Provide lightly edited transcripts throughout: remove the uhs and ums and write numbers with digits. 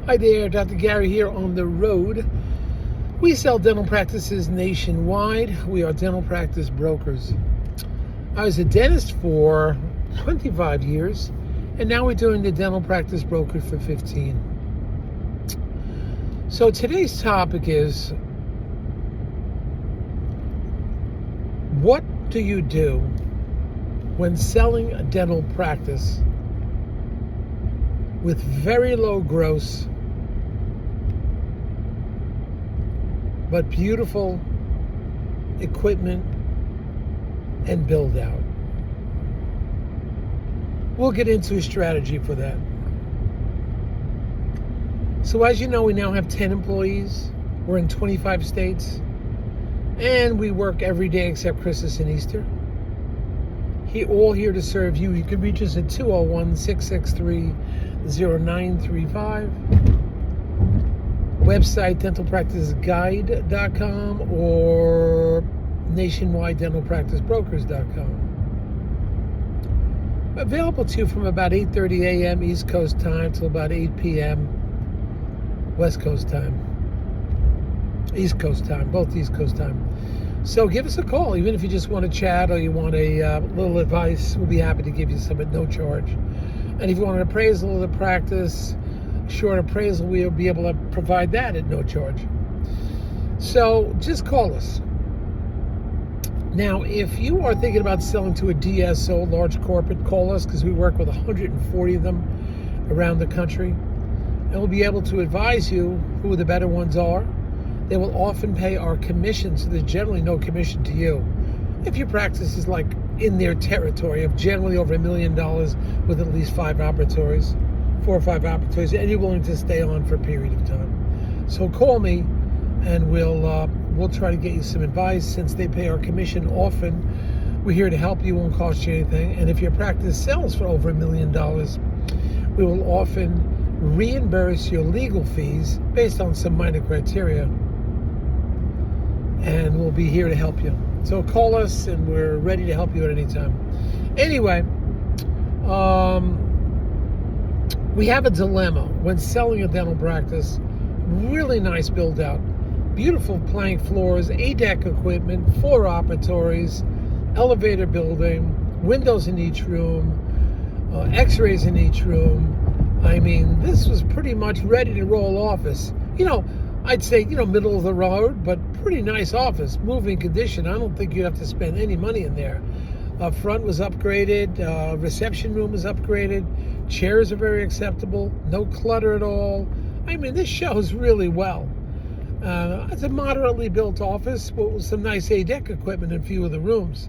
Hi there, Dr. Gary here on the road. We sell dental practices nationwide. We are dental practice brokers. I was a dentist for 25 years, and now we're doing the dental practice broker for 15. So today's topic is, what do you do when selling a dental practice with very low gross but beautiful equipment and build out? We'll get into a strategy for that. So as you know, we now have 10 employees. We're in 25 states, and we work every day except Christmas and Easter. All here to serve you. You can reach us at 201-663-0935. Website dentalpracticeguide.com or nationwidedentalpracticebrokers.com. Available to you from about 8:30 a.m. East Coast time till about 8 p.m. West Coast time. East Coast time, both East Coast time. So give us a call, even if you just want to chat or you want a little advice. We'll be happy to give you some at no charge. And if you want an appraisal of the practice, short appraisal, we'll be able to provide that at no charge. So just call us. Now, if you are thinking about selling to a DSO, large corporate, call us, because we work with 140 of them around the country. And we'll be able to advise you who the better ones are. They will often pay our commission, so there's generally no commission to you. If your practice is like in their territory of generally over $1 million with at least 4 or 5 operatories, and you're willing to stay on for a period of time. So call me, and we'll try to get you some advice. Since they pay our commission often, we're here to help you. Won't cost you anything. And if your practice sells for over $1 million, we will often reimburse your legal fees based on some minor criteria, and we'll be here to help you. So call us, and we're ready to help you at any time. Anyway, we have a dilemma when selling a dental practice. Really nice build out, beautiful plank floors, ADEC equipment, 4 operatories, elevator building, windows in each room, x-rays in each room. I mean, this was pretty much ready to roll office. I'd say, middle of the road, but pretty nice office, moving condition. I don't think you'd have to spend any money in there. Front was upgraded, reception room was upgraded, chairs are very acceptable, no clutter at all. I mean, this shows really well. It's a moderately built office with some nice ADEC equipment in a few of the rooms.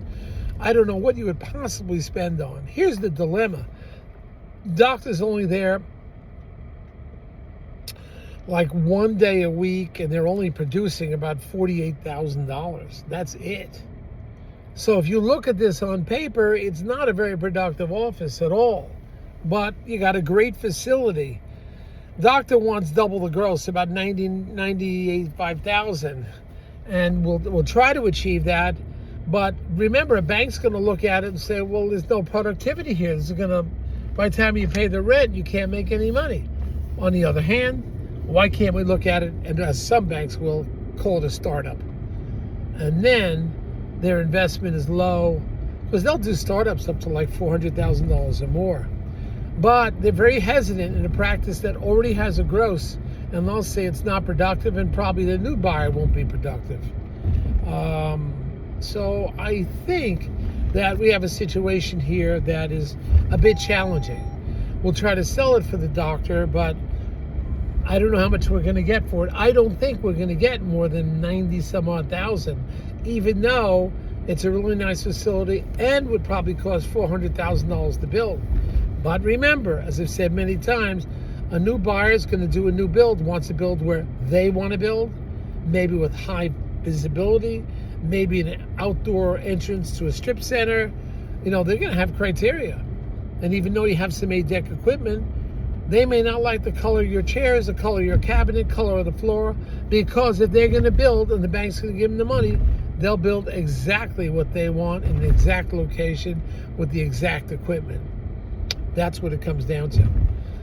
I don't know what you would possibly spend on. Here's the dilemma. Doctor's only there like 1 day a week, and they're only producing about $48,000. That's it. So if you look at this on paper, it's not a very productive office at all. But you got a great facility. Doctor wants double the gross, about $95,000, and we'll try to achieve that. But remember, a bank's going to look at it and say, well, there's no productivity here. This is going to, by the time you pay the rent, you can't make any money. On the other hand, why can't we look at it, and as some banks will, call it a startup? And then their investment is low, because they'll do startups up to like $400,000 or more. But they're very hesitant in a practice that already has a gross, and they'll say it's not productive, and probably the new buyer won't be productive. So I think that we have a situation here that is a bit challenging. We'll try to sell it for the doctor, but I don't know how much we're going to get for it. I don't think we're going to get more than 90 some odd thousand, even though it's a really nice facility and would probably cost $400,000 to build. But remember, as I've said many times, a new buyer is going to do a new build, wants to build where they want to build, maybe with high visibility, maybe an outdoor entrance to a strip center. They're going to have criteria. And even though you have some ADEC equipment, they may not like the color of your chairs, the color of your cabinet, color of the floor, because if they're going to build and the bank's going to give them the money, they'll build exactly what they want in the exact location with the exact equipment. That's what it comes down to.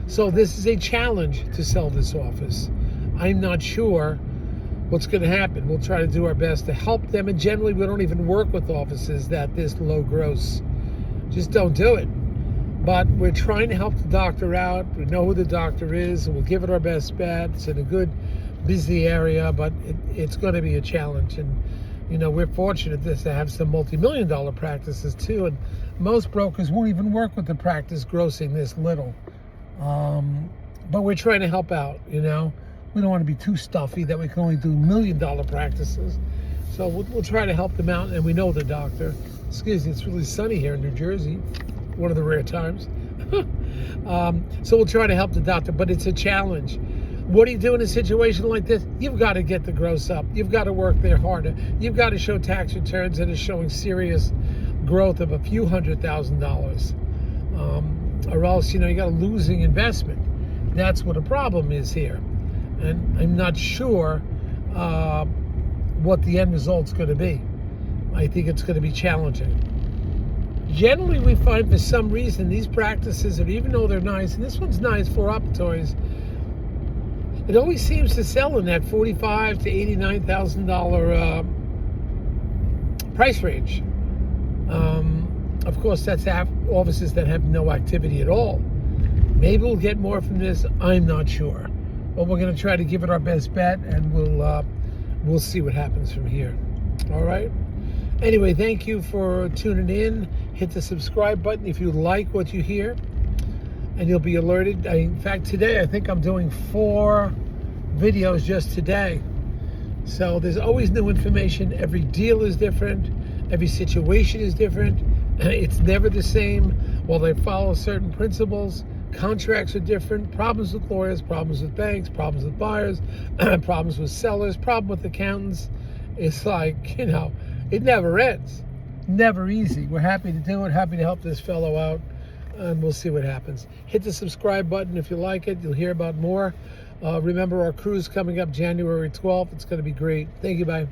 So this is a challenge to sell this office. I'm not sure what's going to happen. We'll try to do our best to help them, and generally we don't even work with offices that this low gross. Just don't do it. But we're trying to help the doctor out. We know who the doctor is, and we'll give it our best bet. It's in a good, busy area, but it's going to be a challenge. And we're fortunate to have some multi-million-dollar practices too, and most brokers won't even work with the practice grossing this little. But we're trying to help out. We don't want to be too stuffy that we can only do $1 million practices. So we'll try to help them out, and we know the doctor. Excuse me, it's really sunny here in New Jersey, one of the rare times. So we'll try to help the doctor, but it's a challenge. What do you do in a situation like this? You've got to get the gross up. You've got to work there harder. You've got to show tax returns that are showing serious growth of a few $100,000. Or else, you got a losing investment. That's what a problem is here. And I'm not sure what the end result's going to be. I think it's going to be challenging. Generally, we find for some reason these practices, even though they're nice, and this one's nice for operatories, it always seems to sell in that $45,000 to $89,000 price range. Of course, that's offices that have no activity at all. Maybe we'll get more from this. I'm not sure, but we're going to try to give it our best bet, and we'll see what happens from here. All right. Anyway, thank you for tuning in. Hit the subscribe button if you like what you hear, and you'll be alerted. In fact, today I think I'm doing 4 videos just today. So there's always new information. Every deal is different. Every situation is different. It's never the same. While they follow certain principles, contracts are different. Problems with lawyers, problems with banks, problems with buyers, problems with sellers, problem with accountants. It's like, it never ends. Never easy. We're happy to do it, happy to help this fellow out, and we'll see what happens. Hit the subscribe button if you like it. You'll hear about more. Remember our cruise coming up January 12th. It's going to be great. Thank you. Bye.